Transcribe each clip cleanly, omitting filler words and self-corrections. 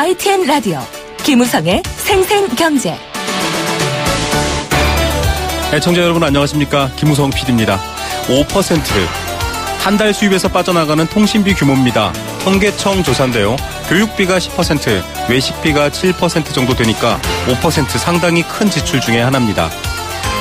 YTN 라디오 김우성의 생생경제. 애청자 여러분 안녕하십니까? 김우성 PD입니다. 5% 한 달 수입에서 빠져나가는 통신비 규모입니다. 통계청 조사인데요. 교육비가 10%, 외식비가 7% 정도 되니까 5% 상당히 큰 지출 중에 하나입니다.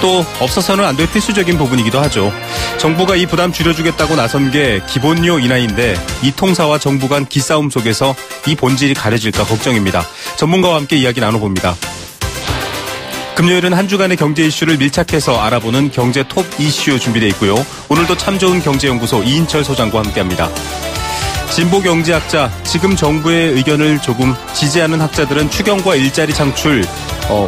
또 없어서는 안 될 필수적인 부분이기도 하죠. 정부가 이 부담 줄여주겠다고 나선 게 기본료 인하인데 이 통사와 정부 간 기싸움 속에서 이 본질이 가려질까 걱정입니다. 전문가와 함께 이야기 나눠봅니다. 금요일은 한 주간의 경제 이슈를 밀착해서 알아보는 경제 톱 이슈 준비되어 있고요. 오늘도 참 좋은 경제연구소 이인철 소장과 함께합니다. 진보 경제학자, 지금 정부의 의견을 조금 지지하는 학자들은 추경과 일자리 창출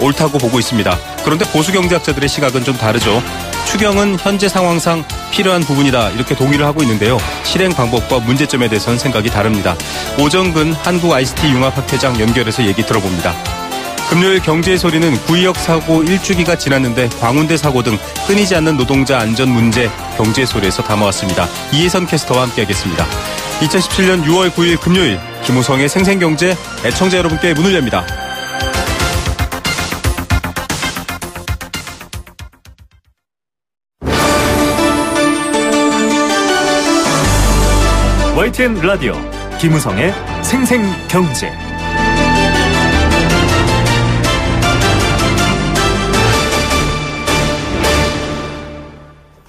옳다고 보고 있습니다. 그런데 보수 경제학자들의 시각은 좀 다르죠. 추경은 현재 상황상 필요한 부분이다 이렇게 동의를 하고 있는데요. 실행 방법과 문제점에 대해서는 생각이 다릅니다. 오정근 한국 ICT 융합학회장 연결해서 얘기 들어봅니다. 금요일 경제의 소리는 구의역 사고 1주기가 지났는데 광운대 사고 등 끊이지 않는 노동자 안전 문제 경제의 소리에서 담아왔습니다. 이혜선 캐스터와 함께하겠습니다. 2017년 6월 9일 금요일 김우성의 생생경제 애청자 여러분께 문을 엽니다. YTN 라디오 김우성의 생생경제.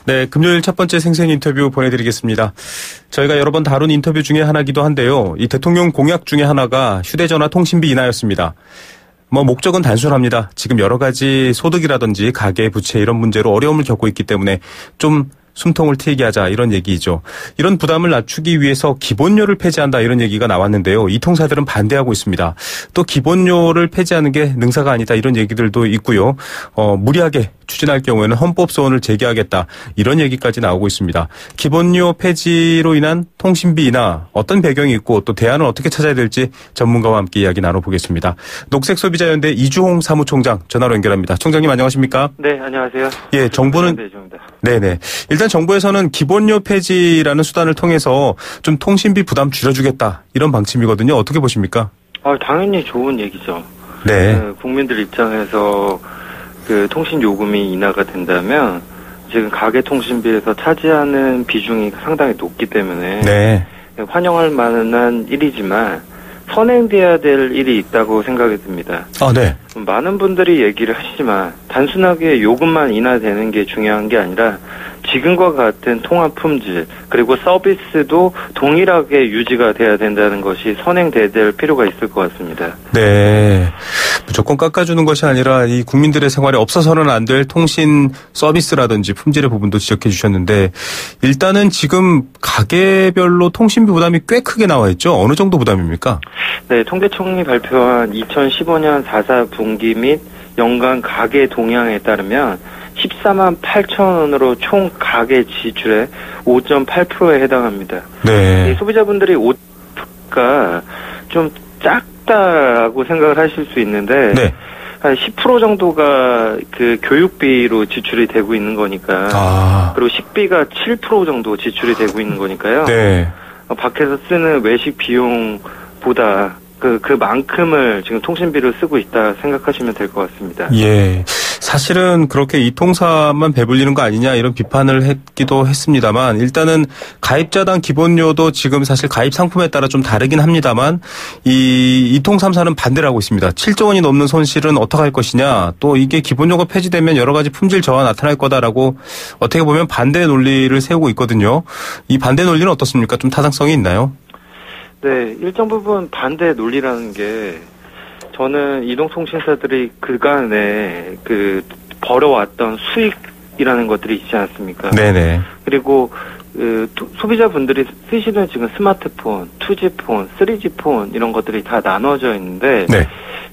네, 금요일 첫 번째 생생 인터뷰 보내드리겠습니다. 저희가 여러 번 다룬 인터뷰 중에 하나이기도 한데요. 이 대통령 공약 중에 하나가 휴대전화 통신비 인하였습니다. 목적은 단순합니다. 지금 여러 가지 소득이라든지 가계, 부채 이런 문제로 어려움을 겪고 있기 때문에 좀 숨통을 트이게 하자 이런 얘기죠. 이런 부담을 낮추기 위해서 기본료를 폐지한다 이런 얘기가 나왔는데요. 이 통사들은 반대하고 있습니다. 또 기본료를 폐지하는 게 능사가 아니다 이런 얘기들도 있고요. 무리하게 추진할 경우에는 헌법 소원을 제기하겠다 이런 얘기까지 나오고 있습니다. 기본료 폐지로 인한 통신비 인하 어떤 배경이 있고 또 대안을 어떻게 찾아야 될지 전문가와 함께 이야기 나눠보겠습니다. 녹색소비자연대 이주홍 사무총장 전화로 연결합니다. 총장님 안녕하십니까? 네, 안녕하세요. 예, 정부는 네네. 일단 정부에서는 기본료 폐지라는 수단을 통해서 좀 통신비 부담 줄여주겠다 이런 방침이거든요. 어떻게 보십니까? 당연히 좋은 얘기죠. 네. 국민들 입장에서 그 통신 요금이 인하가 된다면 지금 가계 통신비에서 차지하는 비중이 상당히 높기 때문에 네. 환영할 만한 일이지만 선행돼야 될 일이 있다고 생각이 듭니다. 네. 많은 분들이 얘기를 하시지만 단순하게 요금만 인하되는 게 중요한 게 아니라 지금과 같은 통화 품질 그리고 서비스도 동일하게 유지가 돼야 된다는 것이 선행돼야 될 필요가 있을 것 같습니다. 네. 무조건 깎아주는 것이 아니라 이 국민들의 생활에 없어서는 안 될 통신 서비스라든지 품질의 부분도 지적해 주셨는데 일단은 지금 가계별로 통신비 부담이 꽤 크게 나와 있죠. 어느 정도 부담입니까? 네, 통계청이 발표한 2015년 4사 분기 및 연간 가계 동향에 따르면 14만 8천 원으로 총 가계 지출의 5.8%에 해당합니다. 네. 소비자분들이 5%가 좀 작다고 생각을 하실 수 있는데 네. 한 10% 정도가 그 교육비로 지출이 되고 있는 거니까 그리고 식비가 7% 정도 지출이 되고 있는 거니까요. 네. 밖에서 쓰는 외식 비용보다 그만큼을 지금 통신비를 쓰고 있다 생각하시면 될 것 같습니다. 예. 사실은 그렇게 이 통사만 배불리는 거 아니냐 이런 비판을 했기도 했습니다만 일단은 가입자당 기본료도 지금 사실 가입 상품에 따라 좀 다르긴 합니다만 이 통삼 3사는 반대를 하고 있습니다. 7조 원이 넘는 손실은 어떻게 할 것이냐 또 이게 기본료가 폐지되면 여러 가지 품질 저하 나타날 거다라고 어떻게 보면 반대 논리를 세우고 있거든요. 이 반대 논리는 어떻습니까? 좀 타당성이 있나요? 네, 일정 부분 반대 논리라는 게 저는 이동통신사들이 그간에 벌어왔던 수익이라는 것들이 있지 않습니까? 네네. 그리고 소비자분들이 쓰시는 지금 스마트폰, 2G폰, 3G폰 이런 것들이 다 나눠져 있는데 네.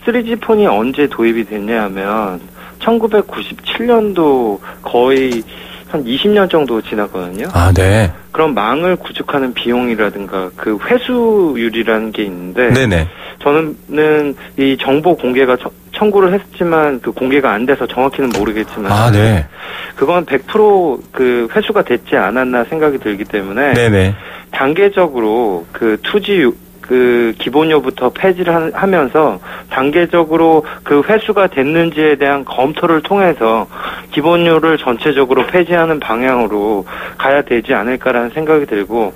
3G폰이 언제 도입이 됐냐 하면 1997년도 거의 한 20년 정도 지났거든요. 네. 그럼 망을 구축하는 비용이라든가 그 회수율이라는 게 있는데 네네. 저는 이 정보 공개가 청구를 했지만 그 공개가 안 돼서 정확히는 모르겠지만 네. 그건 100% 그 회수가 됐지 않았나 생각이 들기 때문에 네네. 단계적으로 그 2G 그 기본료부터 폐지를 하면서 단계적으로 그 회수가 됐는지에 대한 검토를 통해서 기본료를 전체적으로 폐지하는 방향으로 가야 되지 않을까라는 생각이 들고,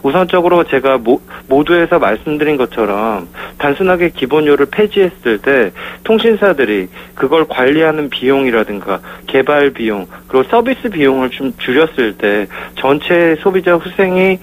우선적으로 제가 모두에서 말씀드린 것처럼 단순하게 기본료를 폐지했을 때 통신사들이 그걸 관리하는 비용이라든가 개발 비용 그리고 서비스 비용을 좀 줄였을 때 전체 소비자 후생이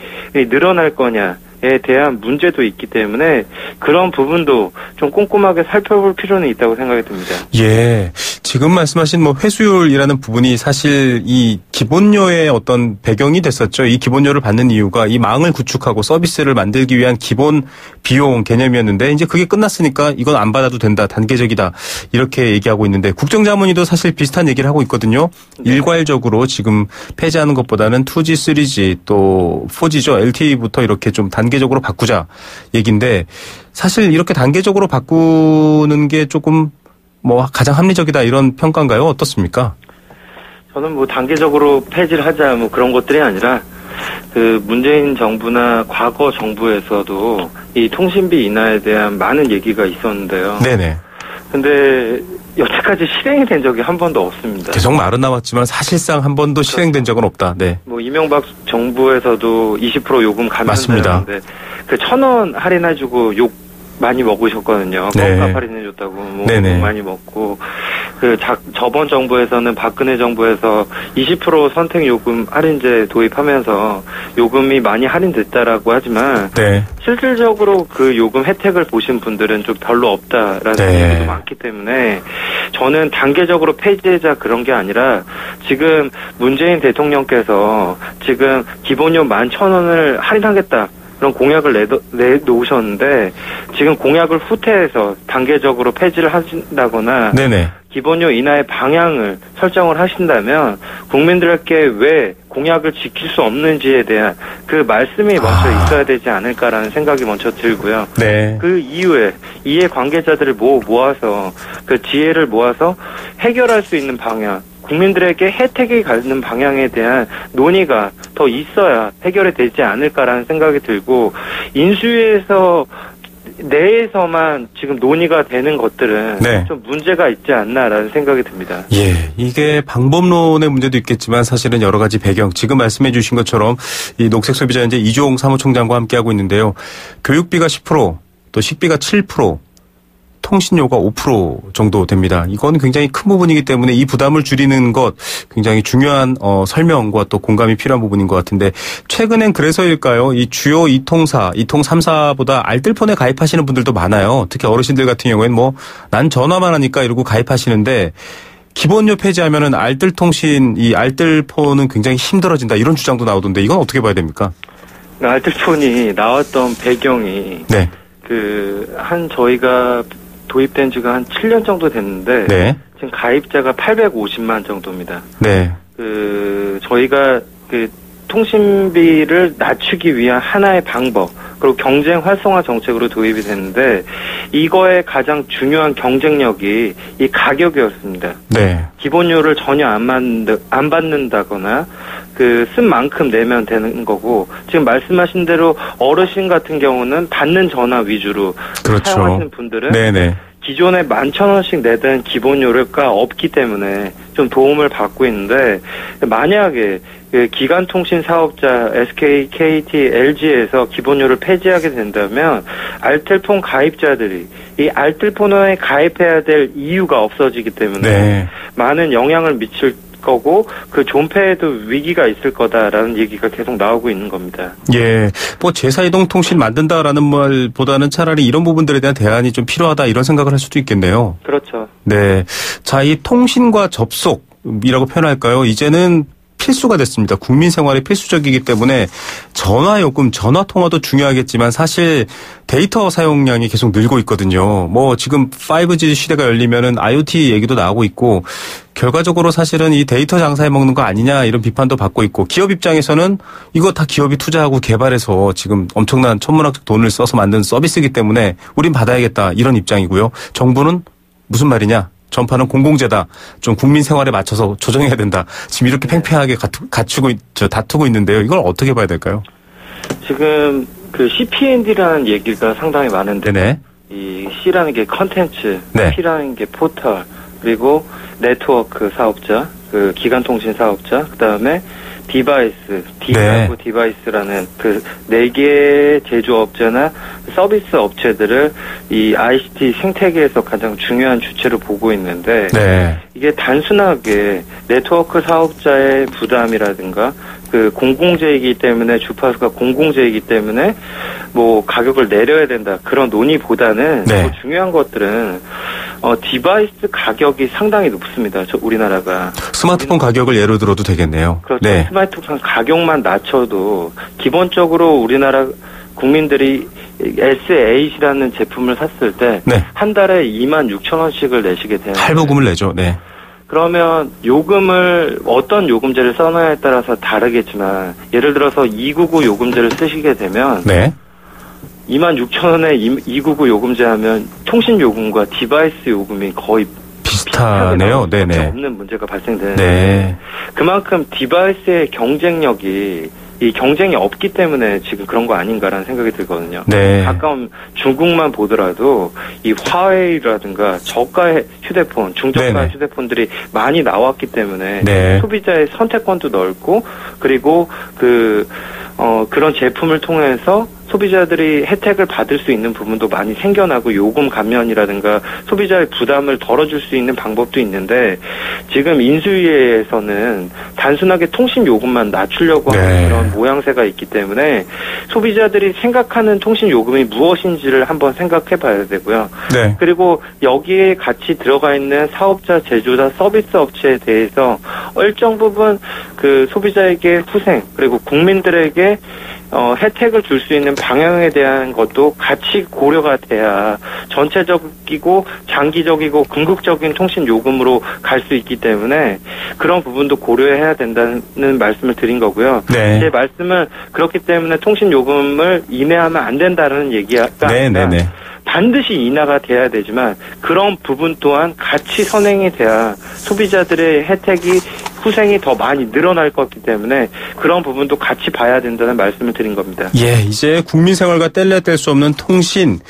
늘어날 거냐 에 대한 문제도 있기 때문에 그런 부분도 좀 꼼꼼하게 살펴볼 필요는 있다고 생각이 듭니다. 예. 지금 말씀하신 뭐 회수율이라는 부분이 사실 이 기본료의 어떤 배경이 됐었죠. 이 기본료를 받는 이유가 이 망을 구축하고 서비스를 만들기 위한 기본 비용 개념이었는데 이제 그게 끝났으니까 이건 안 받아도 된다. 단계적이다. 이렇게 얘기하고 있는데 국정자문위도 사실 비슷한 얘기를 하고 있거든요. 네. 일괄적으로 지금 폐지하는 것보다는 2G, 3G 또 4G죠. LTE부터 이렇게 좀 단계적으로 바꾸자 얘기인데 사실 이렇게 단계적으로 바꾸는 게 조금 뭐 가장 합리적이다 이런 평가인가요? 어떻습니까? 저는 뭐 단계적으로 폐지를 하자 뭐 그런 것들이 아니라 그 문재인 정부나 과거 정부에서도 이 통신비 인하에 대한 많은 얘기가 있었는데요. 네네. 근데 여태까지 실행이 된 적이 한 번도 없습니다. 계속 말은 나왔지만 사실상 한 번도 실행된 적은 없다. 네. 뭐 이명박 정부에서도 20% 요금 감면되는데 그 1,000원 할인해주고 욕 많이 먹으셨거든요. 네. 껌값 할인해줬다고 뭐 많이 먹고 그 저번 정부에서는 박근혜 정부에서 20% 선택 요금 할인제 도입하면서 요금이 많이 할인됐다라고 하지만 실질적으로 그 요금 혜택을 보신 분들은 좀 별로 없다라는 얘기도 많기 때문에 저는 단계적으로 폐지하자 그런 게 아니라 지금 문재인 대통령께서 지금 기본료 11,000원을 할인하겠다. 그런 공약을 내놓으셨는데 지금 공약을 후퇴해서 단계적으로 폐지를 하신다거나 기본료 인하의 방향을 설정을 하신다면 국민들께 왜 공약을 지킬 수 없는지에 대한 그 말씀이 먼저 있어야 되지 않을까라는 생각이 먼저 들고요. 그 이후에 이해 관계자들을 모아서 그 지혜를 모아서 해결할 수 있는 방향 국민들에게 혜택이 가는 방향에 대한 논의가 더 있어야 해결이 되지 않을까라는 생각이 들고 인수위에서 내에서만 지금 논의가 되는 것들은 좀 문제가 있지 않나라는 생각이 듭니다. 예, 이게 방법론의 문제도 있겠지만 사실은 여러 가지 배경, 지금 말씀해 주신 것처럼 이 녹색소비자연재 이종 사무총장과 함께하고 있는데요. 교육비가 10%, 또 식비가 7%, 통신료가 5% 정도 됩니다. 이건 굉장히 큰 부분이기 때문에 이 부담을 줄이는 것 굉장히 중요한 설명과 또 공감이 필요한 부분인 것 같은데 최근엔 그래서일까요? 이 주요 이통사, 이통 3사보다 알뜰폰에 가입하시는 분들도 많아요. 특히 어르신들 같은 경우에는 뭐 난 전화만 하니까 이러고 가입하시는데 기본료 폐지하면은 알뜰통신, 이 알뜰폰은 굉장히 힘들어진다 이런 주장도 나오던데 이건 어떻게 봐야 됩니까? 알뜰폰이 나왔던 배경이 저희가 도입된 지가 한 7년 정도 됐는데 지금 가입자가 850만 정도입니다. 저희가 통신비를 낮추기 위한 하나의 방법 그리고 경쟁 활성화 정책으로 도입이 됐는데 이거의 가장 중요한 경쟁력이 이 가격이었습니다. 기본료를 전혀 안 받는다거나 쓴 만큼 내면 되는 거고 지금 말씀하신 대로 어르신 같은 경우는 받는 전화 위주로 사용하시는 분들은 기존에 11,000원씩 내던 기본료가 없기 때문에 좀 도움을 받고 있는데 만약에 기간통신 사업자 SK, KT, LG에서 기본료를 폐지하게 된다면 알뜰폰 가입자들이 이 알뜰폰에 가입해야 될 이유가 없어지기 때문에 많은 영향을 미칠 거고 그 존폐에도 위기가 있을 거다라는 얘기가 계속 나오고 있는 겁니다. 예, 뭐 제사이동통신 만든다라는 말보다는 차라리 이런 부분들에 대한 대안이 좀 필요하다 이런 생각을 할 수도 있겠네요. 그렇죠. 네, 자, 이 통신과 접속이라고 표현할까요? 이제는 필수가 됐습니다. 국민 생활에 필수적이기 때문에 전화요금, 전화통화도 중요하겠지만 사실 데이터 사용량이 계속 늘고 있거든요. 뭐 지금 5G 시대가 열리면은 IoT 얘기도 나오고 있고 결과적으로 사실은 이 데이터 장사해 먹는 거 아니냐 이런 비판도 받고 있고 기업 입장에서는 이거 다 기업이 투자하고 개발해서 지금 엄청난 천문학적 돈을 써서 만든 서비스이기 때문에 우린 받아야겠다 이런 입장이고요. 정부는 무슨 말이냐? 전파는 공공재다. 좀 국민 생활에 맞춰서 조정해야 된다. 지금 이렇게 팽팽하게 다투고 있는데요. 이걸 어떻게 봐야 될까요? 지금 그 CPND라는 얘기가 상당히 많은데 네네. 이 C라는 게 컨텐츠, 네. P라는 게 포털, 그리고 네트워크 사업자, 그 기간통신 사업자, 그 다음에 디바이스, D라고 디바이스라는 그 4개의 제조업체나 서비스 업체들을 이 ICT 생태계에서 가장 중요한 주체로 보고 있는데 네. 이게 단순하게 네트워크 사업자의 부담이라든가 그 공공재이기 때문에 주파수가 공공재이기 때문에 뭐 가격을 내려야 된다 그런 논의보다는 네. 더 중요한 것들은 디바이스 가격이 상당히 높습니다. 우리나라가 스마트폰 가격을 예로 들어도 되겠네요. 그렇죠. 네. 스마트폰 가격만 낮춰도 기본적으로 우리나라 국민들이 S8이라는 제품을 샀을 때 한 네. 달에 26,000원씩을 내시게 돼요. 할부금을 내죠. 네. 그러면 요금을 어떤 요금제를 써느냐에 따라서 다르겠지만 예를 들어서 299 요금제를 쓰시게 되면 네. 26,000원에 299 요금제 하면 통신 요금과 디바이스 요금이 거의 비슷하네요. 네네. 없는 문제가 발생되는데 네. 그만큼 디바이스의 경쟁력이 이 경쟁이 없기 때문에 지금 그런 거 아닌가라는 생각이 들거든요. 네. 가까운 중국만 보더라도 이 화웨이라든가 저가의 휴대폰, 중저가 네네. 휴대폰들이 많이 나왔기 때문에 네. 소비자의 선택권도 넓고 그리고 그런 제품을 통해서 소비자들이 혜택을 받을 수 있는 부분도 많이 생겨나고 요금 감면이라든가 소비자의 부담을 덜어줄 수 있는 방법도 있는데 지금 인수위에서는 단순하게 통신 요금만 낮추려고 하는 그런 모양새가 있기 때문에 소비자들이 생각하는 통신 요금이 무엇인지를 한번 생각해 봐야 되고요. 네. 그리고 여기에 같이 들어가 있는 사업자, 제조자, 서비스 업체에 대해서 일정 부분 그 소비자에게 후생 그리고 국민들에게 혜택을 줄 수 있는 방향에 대한 것도 같이 고려가 돼야 전체적이고 장기적이고 궁극적인 통신 요금으로 갈 수 있기 때문에 그런 부분도 고려해야 된다는 말씀을 드린 거고요. 네. 제 말씀은 그렇기 때문에 통신 요금을 인하하면 안 된다는 얘기가 아니라 반드시 인하가 돼야 되지만 그런 부분 또한 같이 선행이 돼야 소비자들의 혜택이 후생이 더 많이 늘어날 거기 때문에 그런 부분도 같이 봐야 된다는 말씀을 드린 겁니다. 예, 이제 국민 생활과 뗄래야 뗄 수 없는 통신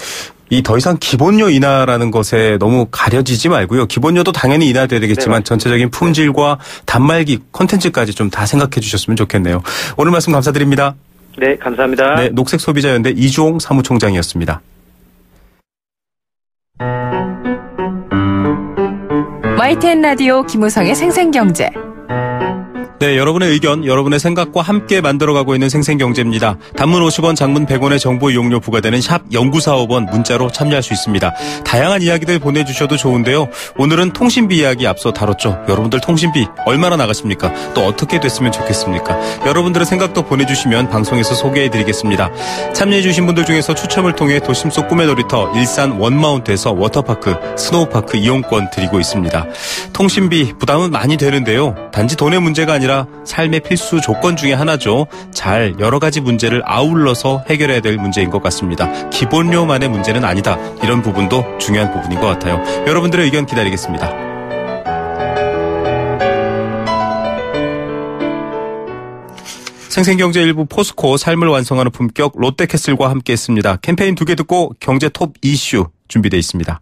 이 더 이상 기본료 인하라는 것에 너무 가려지지 말고요. 기본료도 당연히 인하돼야 되겠지만 전체적인 품질과 단말기 콘텐츠까지 좀 다 생각해 주셨으면 좋겠네요. 오늘 말씀 감사드립니다. 네, 감사합니다. 네, 녹색소비자연대 이주홍 사무총장이었습니다. YTN 라디오 김우성의 생생경제. 네, 여러분의 의견, 여러분의 생각과 함께 만들어가고 있는 생생경제입니다. 단문 50원, 장문 100원의 정보 이용료 부과되는 샵 0945번 문자로 참여할 수 있습니다. 다양한 이야기들 보내주셔도 좋은데요. 오늘은 통신비 이야기 앞서 다뤘죠. 여러분들 통신비 얼마나 나가십니까? 또 어떻게 됐으면 좋겠습니까? 여러분들의 생각도 보내주시면 방송에서 소개해드리겠습니다. 참여해주신 분들 중에서 추첨을 통해 도심 속 꿈의 놀이터 일산 원마운트에서 워터파크, 스노우파크 이용권 드리고 있습니다. 통신비 부담은 많이 되는데요. 단지 돈의 문제가 아니라 삶의 필수 조건 중에 하나죠. 잘 여러 가지 문제를 아울러서 해결해야 될 문제인 것 같습니다. 기본료만의 문제는 아니다. 이런 부분도 중요한 부분인 것 같아요. 여러분들의 의견 기다리겠습니다. 생생경제 일부 포스코 삶을 완성하는 품격 롯데캐슬과 함께했습니다. 캠페인 2개 듣고 경제 톱 이슈 준비되어 있습니다.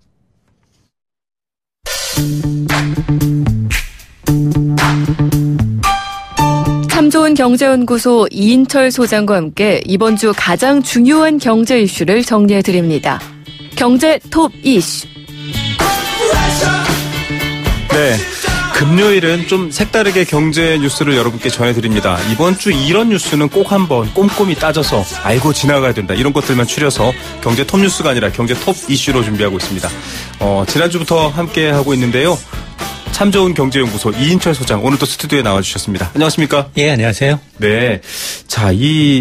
참 좋은 경제연구소 이인철 소장과 함께 이번 주 가장 중요한 경제 이슈를 정리해드립니다. 경제 톱 이슈. 네. 금요일은 좀 색다르게 경제 뉴스를 여러분께 전해드립니다. 이번 주 이런 뉴스는 꼭 한번 꼼꼼히 따져서 알고 지나가야 된다. 이런 것들만 추려서 경제 톱 뉴스가 아니라 경제 톱 이슈로 준비하고 있습니다. 지난주부터 함께하고 있는데요. 참 좋은 경제연구소 이인철 소장 오늘 또 스튜디오에 나와주셨습니다. 안녕하십니까? 예, 안녕하세요. 네. 자,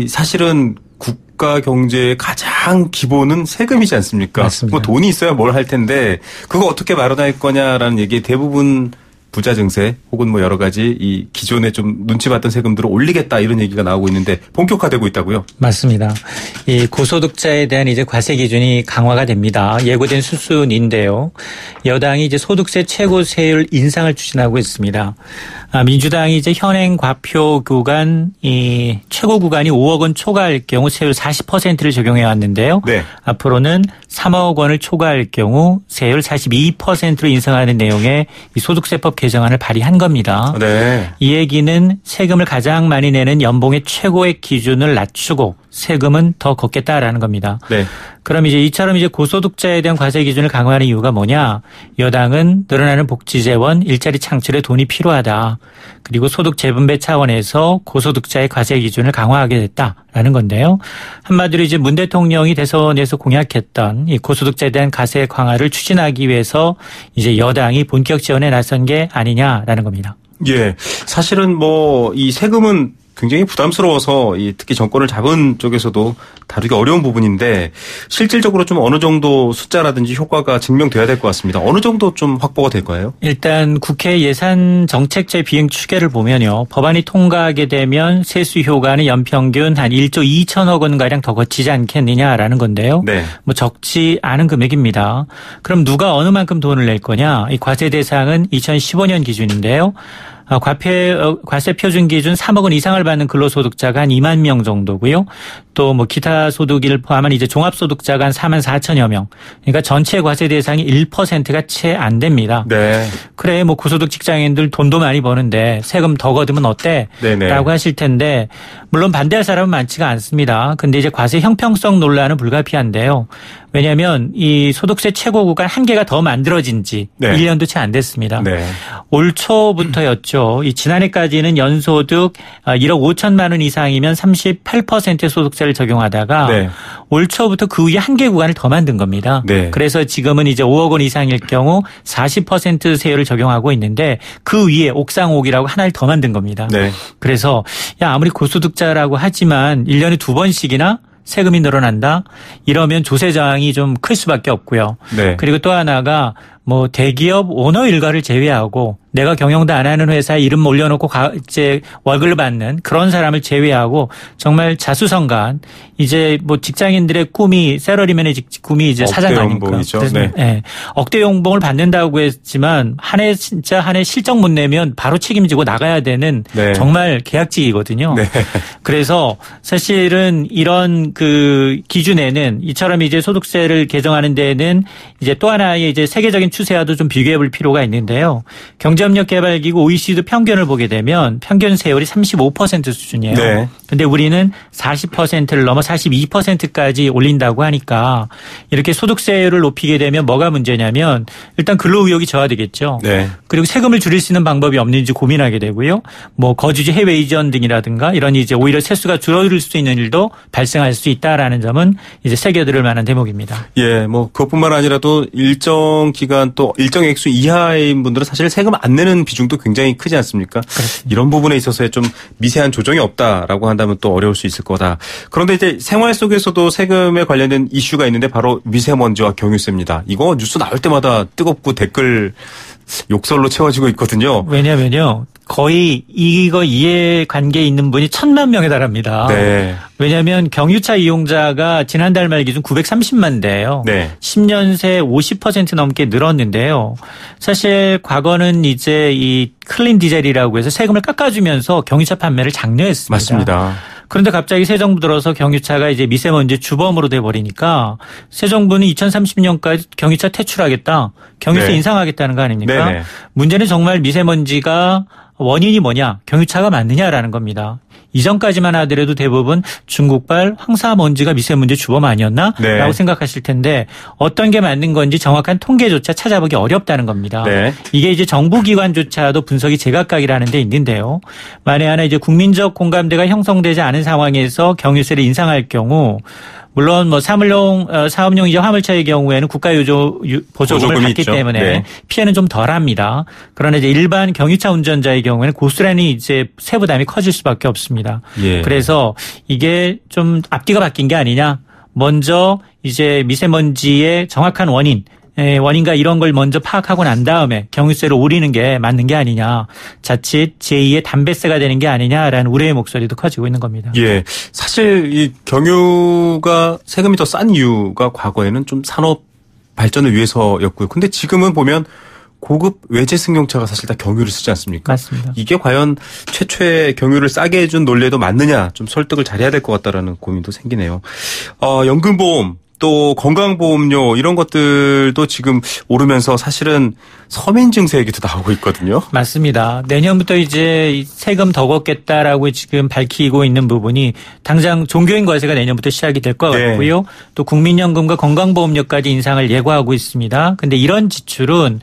사실은 국가 경제의 가장 기본은 세금이지 않습니까? 맞습니다. 뭐 돈이 있어야 뭘 할 텐데 그거 어떻게 마련할 거냐라는 얘기에 대부분 부자 증세 혹은 뭐 여러 가지 이 기존에 좀 눈치 봤던 세금들을 올리겠다 이런 얘기가 나오고 있는데 본격화되고 있다고요? 맞습니다. 이 고소득자에 대한 이제 과세 기준이 강화가 됩니다. 예고된 수순인데요. 여당이 이제 소득세 최고세율 인상을 추진하고 있습니다. 민주당이 이제 현행 과표 구간 이 최고 구간이 5억 원 초과할 경우 세율 40%를 적용해 왔는데요. 네. 앞으로는 3억 원을 초과할 경우 세율 42%로 인상하는 내용의 이 소득세법 개정안을 발의한 겁니다. 네. 이 얘기는 세금을 가장 많이 내는 연봉의 최고액 기준을 낮추고 세금은 더 걷겠다라는 겁니다. 네. 그럼 이제 이처럼 이제 고소득자에 대한 과세 기준을 강화하는 이유가 뭐냐? 여당은 늘어나는 복지 재원, 일자리 창출에 돈이 필요하다. 그리고 소득 재분배 차원에서 고소득자의 과세 기준을 강화하게 됐다라는 건데요. 한마디로 이제 문 대통령이 대선에서 공약했던 이 고소득자에 대한 과세 강화를 추진하기 위해서 이제 여당이 본격 지원에 나선 게 아니냐라는 겁니다. 예. 사실은 뭐 이 세금은 굉장히 부담스러워서 특히 정권을 잡은 쪽에서도 다루기 어려운 부분인데 실질적으로 좀 어느 정도 숫자라든지 효과가 증명돼야 될 것 같습니다. 어느 정도 좀 확보가 될까요? 일단 국회 예산정책제 비행 추계를 보면요. 법안이 통과하게 되면 세수 효과는 연평균 한 1조 2천억 원가량 더 거치지 않겠느냐라는 건데요. 네. 뭐 적지 않은 금액입니다. 그럼 누가 어느 만큼 돈을 낼 거냐? 이 과세 대상은 2015년 기준인데요. 과세 표준 기준 3억 원 이상을 받는 근로소득자가 한 2만 명 정도고요. 또 뭐 기타 소득을 포함한 이제 종합소득자가 한 4만 4천여 명. 그러니까 전체 과세 대상이 1%가 채 안 됩니다. 네. 그래 뭐 고소득 직장인들 돈도 많이 버는데 세금 더 걷으면 어때? 네네. 라고 하실 텐데 물론 반대할 사람은 많지가 않습니다. 근데 이제 과세 형평성 논란은 불가피한데요. 왜냐하면 이 소득세 최고 구간 한 개가 더 만들어진 지 네. 1년도 채 안 됐습니다. 네. 올 초부터였죠. 이 지난해까지는 연소득 1억 5천만 원 이상이면 38%의 소득세를 적용하다가 네. 올 초부터 그 위에 한 개 구간을 더 만든 겁니다. 네. 그래서 지금은 이제 5억 원 이상일 경우 40% 세율을 적용하고 있는데 그 위에 옥상옥이라고 하나를 더 만든 겁니다. 네. 그래서 야 아무리 고소득자라고 하지만 1년에 2번씩이나 세금이 늘어난다? 이러면 조세 저항이 좀 클 수밖에 없고요. 네. 그리고 또 하나가 뭐 대기업 오너 일가를 제외하고 내가 경영도 안 하는 회사에 이름 올려놓고 이제 월급을 받는 그런 사람을 제외하고 정말 자수성가한 이제 뭐 직장인들의 꿈이 세러리맨의 꿈이 이제 사장 아닙니까? 그래서 네. 네. 억대 연봉을 받는다고 했지만 한 해 진짜 한 해 실적 못 내면 바로 책임지고 나가야 되는 네. 정말 계약직이거든요. 네. 그래서 사실은 이런 그 기준에는 이처럼 이제 소득세를 개정하는 데에는 이제 또 하나의 이제 세계적인 추세와도 좀 비교해 볼 필요가 있는데요. 경제협력개발기구 OECD 평균을 보게 되면 평균 세율이 35% 수준이에요. 네. 근데 우리는 40%를 넘어 42%까지 올린다고 하니까 이렇게 소득세율을 높이게 되면 뭐가 문제냐면 일단 근로의욕이 저하되겠죠. 네. 그리고 세금을 줄일 수 있는 방법이 없는지 고민하게 되고요. 뭐 거주지 해외 이전 등이라든가 이런 이제 오히려 세수가 줄어들 수 있는 일도 발생할 수 있다라는 점은 이제 새겨들을 만한 대목입니다. 예, 뭐 그것뿐만 아니라도 일정 기간 또 일정 액수 이하인 분들은 사실 세금 안 내는 비중도 굉장히 크지 않습니까? 그렇습니다. 이런 부분에 있어서의 좀 미세한 조정이 없다라고 한다면 또 어려울 수 있을 거다. 그런데 이제 생활 속에서도 세금에 관련된 이슈가 있는데 바로 미세먼지와 경유세입니다. 이거 뉴스 나올 때마다 뜨겁고 댓글 욕설로 채워지고 있거든요. 왜냐면요. 거의 이거 이해관계에 있는 분이 1,000만 명에 달합니다. 네. 왜냐하면 경유차 이용자가 지난달 말 기준 930만 대예요. 네. 10년 새 50% 넘게 늘었는데요. 사실 과거는 이제 이 클린 디젤이라고 해서 세금을 깎아주면서 경유차 판매를 장려했습니다. 맞습니다. 그런데 갑자기 새 정부 들어서 경유차가 이제 미세먼지 주범으로 돼버리니까 새 정부는 2030년까지 경유차 퇴출하겠다. 경유세 네. 인상하겠다는 거 아닙니까? 네네. 문제는 정말 미세먼지가 원인이 뭐냐? 경유차가 맞느냐라는 겁니다. 이전까지만 하더라도 대부분 중국발 황사먼지가 미세먼지 주범 아니었나? 네. 라고 생각하실 텐데 어떤 게 맞는 건지 정확한 통계조차 찾아보기 어렵다는 겁니다. 네. 이게 이제 정부기관조차도 분석이 제각각이라는 데 있는데요. 만에 하나 이제 국민적 공감대가 형성되지 않은 상황에서 경유세를 인상할 경우 물론 뭐 사업용 이제 화물차의 경우에는 국가 보조금을 받기 있죠. 때문에 네. 피해는 좀 덜합니다. 그러나 이제 일반 경유차 운전자의 경우에는 고스란히 이제 세부담이 커질 수밖에 없습니다. 예. 그래서 이게 좀 앞뒤가 바뀐 게 아니냐. 먼저 이제 미세먼지의 정확한 원인 원인가 이런 걸 먼저 파악하고 난 다음에 경유세를 올리는 게 맞는 게 아니냐. 자칫 제2의 담뱃세가 되는 게 아니냐라는 우려의 목소리도 커지고 있는 겁니다. 예, 사실 이 경유가 세금이 더 싼 이유가 과거에는 좀 산업 발전을 위해서였고요. 근데 지금은 보면 고급 외제 승용차가 사실 다 경유를 쓰지 않습니까? 맞습니다. 이게 과연 최초의 경유를 싸게 해준 논리에도 맞느냐, 좀 설득을 잘해야 될 것 같다라는 고민도 생기네요. 연금보험, 또 건강보험료 이런 것들도 지금 오르면서 사실은 서민 증세 얘기도 나오고 있거든요. 맞습니다. 내년부터 이제 세금 더 걷겠다라고 지금 밝히고 있는 부분이 당장 종교인 과세가 내년부터 시작이 될 것 같고요. 또 국민연금과 건강보험료까지 인상을 예고하고 있습니다. 그런데 이런 지출은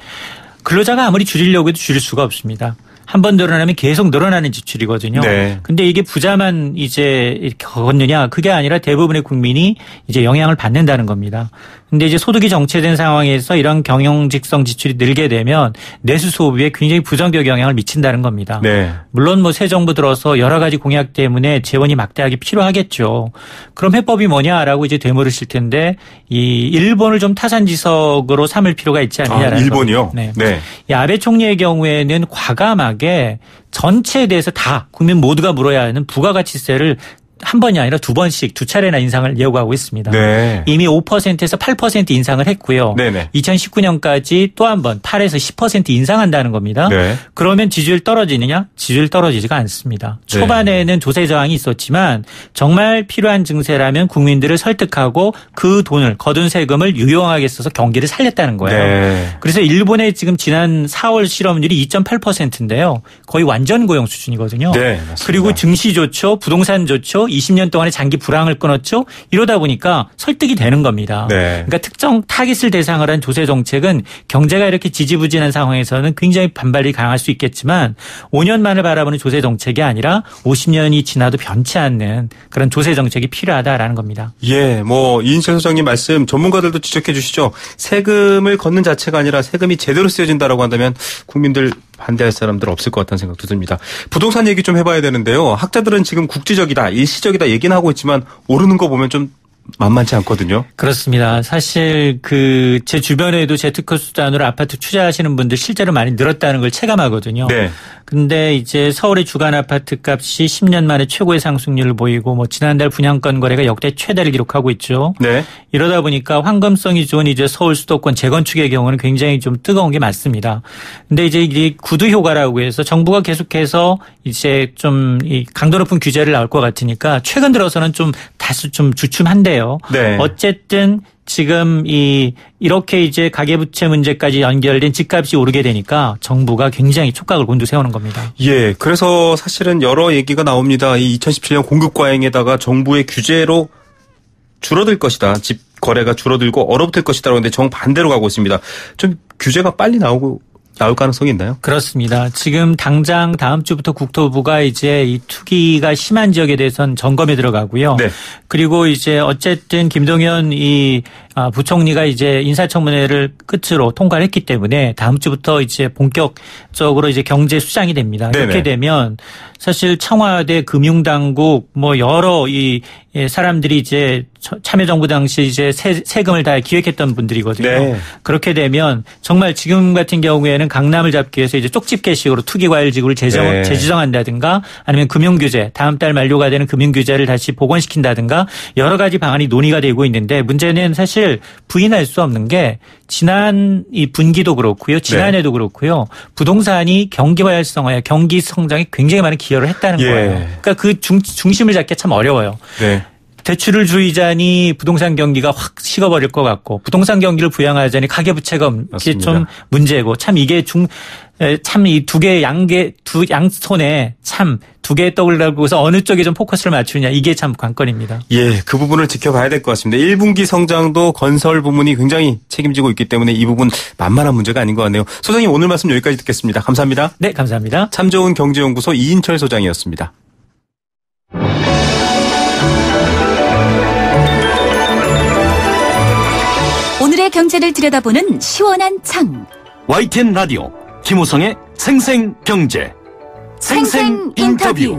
근로자가 아무리 줄이려고 해도 줄일 수가 없습니다. 한 번 늘어나면 계속 늘어나는 지출이거든요. 네. 근데 이게 부자만 이제 걷느냐? 그게 아니라 대부분의 국민이 이제 영향을 받는다는 겁니다. 근데 이제 소득이 정체된 상황에서 이런 경영직성 지출이 늘게 되면 내수 소비에 굉장히 부정적 영향을 미친다는 겁니다. 네. 물론 뭐 새 정부 들어서 여러 가지 공약 때문에 재원이 막대하게 필요하겠죠. 그럼 해법이 뭐냐라고 이제 되물으실 텐데 이 일본을 좀 타산지석으로 삼을 필요가 있지 않느냐라는 일본이요? 네. 네. 이 아베 총리의 경우에는 과감하게 전체에 대해서 다 국민 모두가 물어야 하는 부가가치세를 한 번이 아니라 두 번씩 두 차례나 인상을 예고하고 있습니다. 네. 이미 5%에서 8% 인상을 했고요. 네네. 2019년까지 또 한 번 8에서 10% 인상한다는 겁니다. 네. 그러면 지지율 떨어지느냐? 지지율 떨어지지가 않습니다. 초반에는 조세 저항이 있었지만 정말 필요한 증세라면 국민들을 설득하고 그 돈을 거둔 세금을 유용하게 써서 경기를 살렸다는 거예요. 네. 그래서 일본의 지금 지난 4월 실업률이 2.8%인데요. 거의 완전 고용 수준이거든요. 네, 맞습니다. 그리고 증시 좋죠. 부동산 좋죠. 20년 동안의 장기 불황을 끊었죠. 이러다 보니까 설득이 되는 겁니다. 네. 그러니까 특정 타깃을 대상으로 한 조세 정책은 경제가 이렇게 지지부진한 상황에서는 굉장히 반발이 강할 수 있겠지만 5년만을 바라보는 조세 정책이 아니라 50년이 지나도 변치 않는 그런 조세 정책이 필요하다라는 겁니다. 예, 이인철 소장님 말씀 전문가들도 지적해 주시죠. 세금을 걷는 자체가 아니라 세금이 제대로 쓰여진다라고 한다면 국민들 반대할 사람들 없을 것 같다는 생각도 듭니다. 부동산 얘기 좀 해봐야 되는데요. 학자들은 지금 국지적이다, 일시적이다 얘기는 하고 있지만 오르는 거 보면 좀 만만치 않거든요. 그렇습니다. 사실 제 주변에도 재특허 수단으로 아파트 투자하시는 분들 실제로 많이 늘었다는 걸 체감하거든요. 네. 근데 이제 서울의 주간 아파트 값이 10년 만에 최고의 상승률을 보이고 지난달 분양권 거래가 역대 최다를 기록하고 있죠. 네. 이러다 보니까 황금성이 좋은 이제 서울 수도권 재건축의 경우는 굉장히 좀 뜨거운 게 맞습니다. 근데 이제 이 구두 효과라고 해서 정부가 계속해서 이제 좀 이 강도 높은 규제를 나올 것 같으니까 최근 들어서는 좀 다소 좀 주춤한데요. 네. 어쨌든 지금 이렇게 이제 가계부채 문제까지 연결된 집값이 오르게 되니까 정부가 굉장히 촉각을 곤두세우는 겁니다. 예, 그래서 사실은 여러 얘기가 나옵니다. 이 2017년 공급 과잉에다가 정부의 규제로 줄어들 것이다. 집 거래가 줄어들고 얼어붙을 것이다. 그런데 정반대로 가고 있습니다. 좀 규제가 빨리 나올 가능성이 있나요? 그렇습니다. 지금 당장 다음 주부터 국토부가 이제 이 투기가 심한 지역에 대해서는 점검에 들어가고요. 네. 그리고 이제 어쨌든 김동연 부총리가 이제 인사청문회를 끝으로 통과를 했기 때문에 다음 주부터 이제 본격적으로 이제 경제 수장이 됩니다. 네네. 이렇게 되면 사실 청와대 금융당국 여러 사람들이 이제 참여정부 당시 이제 세금을 다 기획했던 분들이거든요. 네. 그렇게 되면 정말 지금 같은 경우에는 강남을 잡기 위해서 이제 쪽집게식으로 투기과열지구를 재지정한다든가 아니면 금융규제 다음 달 만료가 되는 금융규제를 다시 복원시킨다든가 여러 가지 방안이 논의가 되고 있는데 문제는 사실 부인할 수 없는 게 지난 이 분기도 그렇고요. 지난해도 그렇고요. 부동산이 경기 활성화에 경기 성장에 굉장히 많은 기여를 했다는 거예요. 그러니까 그 중심을 잡기 참 어려워요. 네. 대출을 줄이자니 부동산 경기가 확 식어버릴 것 같고 부동산 경기를 부양하자니 가계부채가 좀 문제고 참 이게 참 이 두 개의 양손에 참 두 개의 떡을 달고서 어느 쪽에 좀 포커스를 맞추느냐 이게 참 관건입니다. 예, 그 부분을 지켜봐야 될 것 같습니다. 1분기 성장도 건설 부문이 굉장히 책임지고 있기 때문에 이 부분 만만한 문제가 아닌 것 같네요. 소장님 오늘 말씀 여기까지 듣겠습니다. 감사합니다. 네, 감사합니다. 참 좋은 경제연구소 이인철 소장이었습니다. 오늘의 경제를 들여다보는 시원한 창. YTN 라디오 김우성의 생생경제. 생생인터뷰.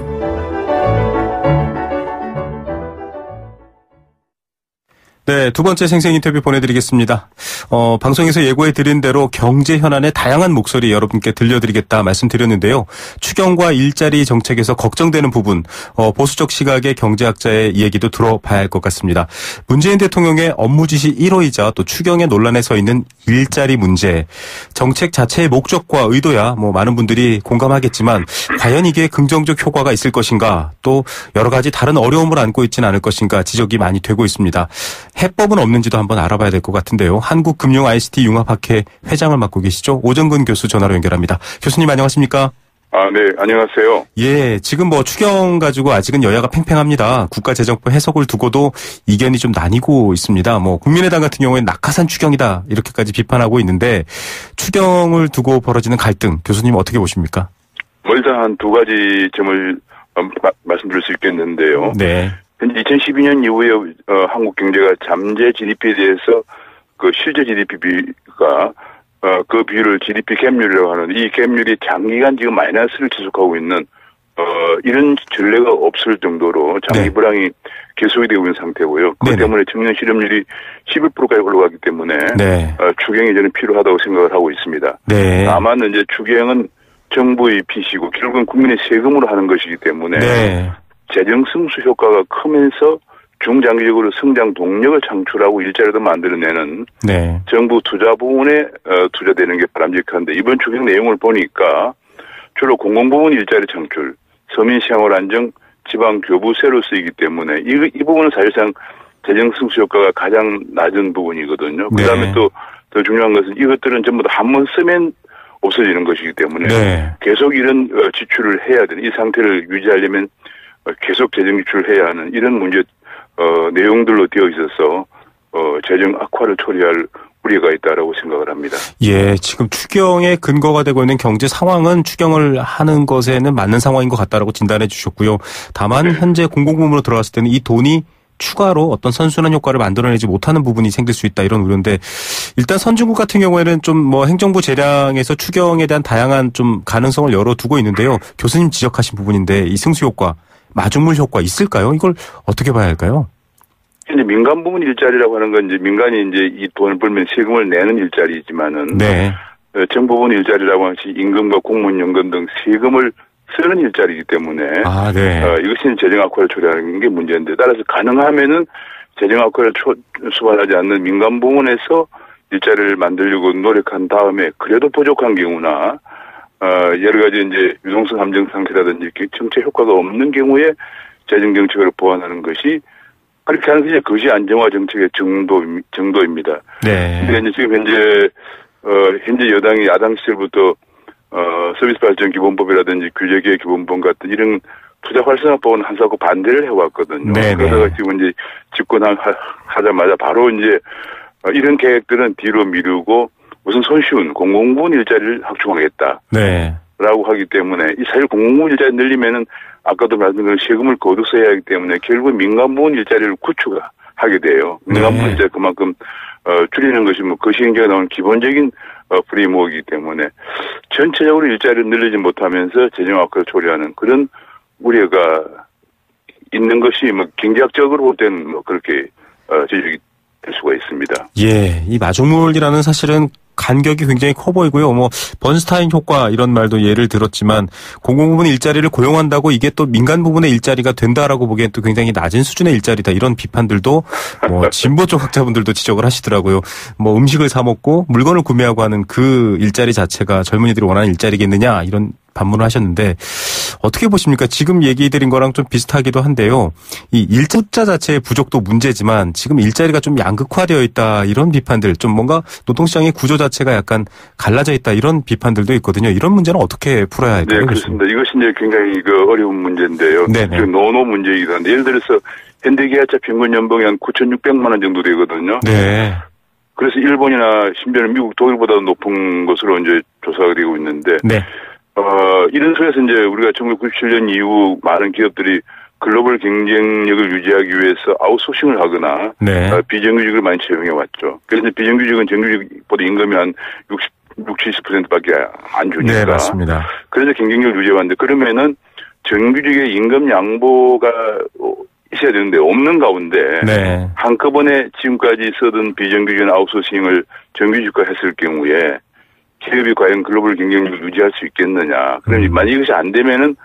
네, 두 번째 생생 인터뷰 보내드리겠습니다. 방송에서 예고해드린 대로 경제 현안의 다양한 목소리 여러분께 들려드리겠다 말씀드렸는데요. 추경과 일자리 정책에서 걱정되는 부분, 보수적 시각의 경제학자의 얘기도 들어봐야 할 것 같습니다. 문재인 대통령의 업무 지시 1호이자 또 추경의 논란에 서 있는 일자리 문제, 정책 자체의 목적과 의도야 많은 분들이 공감하겠지만 과연 이게 긍정적 효과가 있을 것인가, 또 여러 가지 다른 어려움을 안고 있지는 않을 것인가 지적이 많이 되고 있습니다. 해법은 없는지도 한번 알아봐야 될 것 같은데요. 한국금융-ICT-융합학회 회장을 맡고 계시죠. 오정근 교수 전화로 연결합니다. 교수님 안녕하십니까? 네, 안녕하세요. 예, 지금 추경 가지고 아직은 여야가 팽팽합니다. 국가재정법 해석을 두고도 이견이 좀 나뉘고 있습니다. 국민의당 같은 경우에는 낙하산 추경이다 이렇게까지 비판하고 있는데 추경을 두고 벌어지는 갈등, 교수님 어떻게 보십니까? 일단 한 두 가지 점을 말씀드릴 수 있겠는데요. 네. 현재 2012년 이후에 한국 경제가 잠재 GDP에 대해서 그 실제 GDP 비가 그 비율을 GDP 갭률이라고 하는 이 갭률이 장기간 지금 마이너스를 지속하고 있는 이런 전례가 없을 정도로 장기 불황이 계속이 되고 있는 상태고요. 그것 때문에 청년 실업률이 11%까지 올라가기 때문에 추경이 저는 필요하다고 생각을 하고 있습니다. 네. 다만 이제 추경은 정부의 빚이고 결국은 국민의 세금으로 하는 것이기 때문에 재정 승수 효과가 크면서 중장기적으로 성장 동력을 창출하고 일자리도 만들어내는 정부 투자 부분에 투자되는 게 바람직한데 이번 추경 내용을 보니까 주로 공공부문 일자리 창출, 서민 생활 안정, 지방 교부세로 쓰이기 때문에 이 부분은 사실상 재정 승수 효과가 가장 낮은 부분이거든요. 그다음에 또 더 중요한 것은 이것들은 전부 다 한 번 쓰면 없어지는 것이기 때문에 계속 이런 지출을 해야 되는 이 상태를 유지하려면 계속 재정 지출을 해야 하는 이런 문제 내용들로 되어 있어서 재정 악화를 초래할 우려가 있다라고 생각을 합니다. 예, 지금 추경의 근거가 되고 있는 경제 상황은 추경을 하는 것에는 맞는 상황인 것 같다라고 진단해 주셨고요. 다만 현재 공공부문으로 들어갔을 때는 이 돈이 추가로 어떤 선순환 효과를 만들어내지 못하는 부분이 생길 수 있다 이런 우려인데 일단 선진국 같은 경우에는 좀 행정부 재량에서 추경에 대한 다양한 좀 가능성을 열어두고 있는데요. 교수님 지적하신 부분인데 이 승수 효과, 마중물 효과 있을까요? 이걸 어떻게 봐야 할까요? 이제 민간 부문 일자리라고 하는 건 이제 민간이 이제 이 돈을 벌면 세금을 내는 일자리지만은 정부 부문 일자리라고 하는 것이 임금과 공무원연금 등 세금을 쓰는 일자리이기 때문에 이것이 재정 악화를 초래하는 게 문제인데 따라서 가능하면은 재정 악화를 수반하지 않는 민간 부문에서 일자리를 만들려고 노력한 다음에 그래도 부족한 경우나 여러 가지 이제 유동성 함정 상태라든지 정책 효과가 없는 경우에 재정 정책을 보완하는 것이 그렇게 하는 것이 거시 안정화 정책의 정도입니다. 근데 이제 지금 현재 여당이 야당 시절부터 서비스 발전 기본법이라든지 규제개혁 기본법 같은 이런 투자 활성화법은 한사코 반대를 해왔거든요. 그러다가 지금 이제 집권하자마자 바로 이제 이런 계획들은 뒤로 미루고 우선 손쉬운 공공부문 일자리를 확충하겠다. 라고 하기 때문에 이 사실 공공부문 일자리 늘리면은 아까도 말씀드린 세금을 거듭 써야 하기 때문에 결국 민간부문 일자리를 구축하게 돼요. 민간부문 일자리 그만큼 줄이는 것이 거시경제가 나오는 기본적인 프레임워크이기 때문에 전체적으로 일자리를 늘리지 못하면서 재정 악화를 초래하는 그런 우려가 있는 것이 경제학적으로 볼 때는 그렇게 지적이 될 수가 있습니다. 예, 이 마중물이라는 사실은 간격이 굉장히 커 보이고요. 번스타인 효과 이런 말도 예를 들었지만 공공부문 일자리를 고용한다고 이게 또 민간 부분의 일자리가 된다라고 보기엔 또 굉장히 낮은 수준의 일자리다 이런 비판들도 진보 쪽 학자분들도 지적을 하시더라고요. 음식을 사 먹고 물건을 구매하고 하는 그 일자리 자체가 젊은이들이 원하는 일자리겠느냐 이런 반문을 하셨는데 어떻게 보십니까? 지금 얘기 드린 거랑 좀 비슷하기도 한데요. 이 일자 자체의 부족도 문제지만 지금 일자리가 좀 양극화되어 있다 이런 비판들 좀 뭔가 노동시장의 구조 자체가 약간 갈라져 있다 이런 비판들도 있거든요. 이런 문제는 어떻게 풀어야 할까요? 네, 그렇습니다. 이것이 이제 굉장히 어려운 문제인데요. 노노 문제이기도 한데 예를 들어서 현대기아차 평균 연봉이 한 9,600만 원 정도 되거든요. 그래서 일본이나 심지어는 미국, 독일보다 높은 것으로 이제 조사가 되고 있는데 이런 속에서 이제 우리가 1997년 이후 많은 기업들이 글로벌 경쟁력을 유지하기 위해서 아웃소싱을 하거나 비정규직을 많이 채용해 왔죠. 그래서 비정규직은 정규직보다 임금이 한 70%밖에 안 주니까. 맞습니다. 그래서 경쟁력을 유지해 왔는데 그러면은 정규직의 임금 양보가 있어야 되는데 없는 가운데 네. 한꺼번에 지금까지 쓰던 비정규직 아웃소싱을 정규직화 했을 경우에 기업이 과연 글로벌 경쟁력을 유지할 수 있겠느냐. 그러면 만약 이것이 안 되면은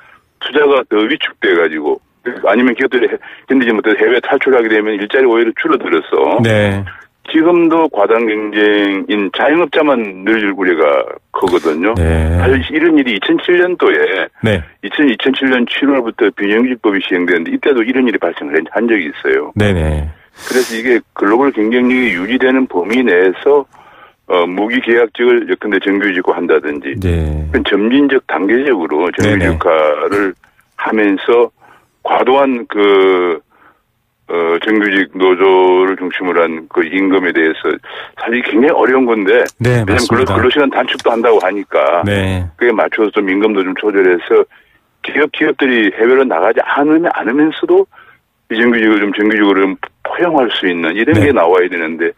투자가 더 위축돼 가지고 아니면 기업들이 견디지 못해서 해외 탈출하게 되면 일자리 오히려 줄어들어서 네. 지금도 과당 경쟁인 자영업자만 늘 우려가 크거든요. 네. 사실 이런 일이 2007년도에 네. 2007년 7월부터 비정규직법이 시행되는데 이때도 이런 일이 발생을 한 적이 있어요. 네네. 그래서 이게 글로벌 경쟁력이 유지되는 범위 내에서 무기계약직을 예컨대 정규직화한다든지 네. 점진적 단계적으로 정규직화를 하면서 과도한 정규직 노조를 중심으로 한 그 임금에 대해서 사실 굉장히 어려운 건데. 네, 맞습니다. 근로시간 단축도 한다고 하니까. 네. 그에 맞춰서 좀 임금도 좀 조절해서 기업들이 해외로 나가지 않으면서도 비정규직을 좀 정규직으로 좀 포용할 수 있는 이런 게 나와야 되는데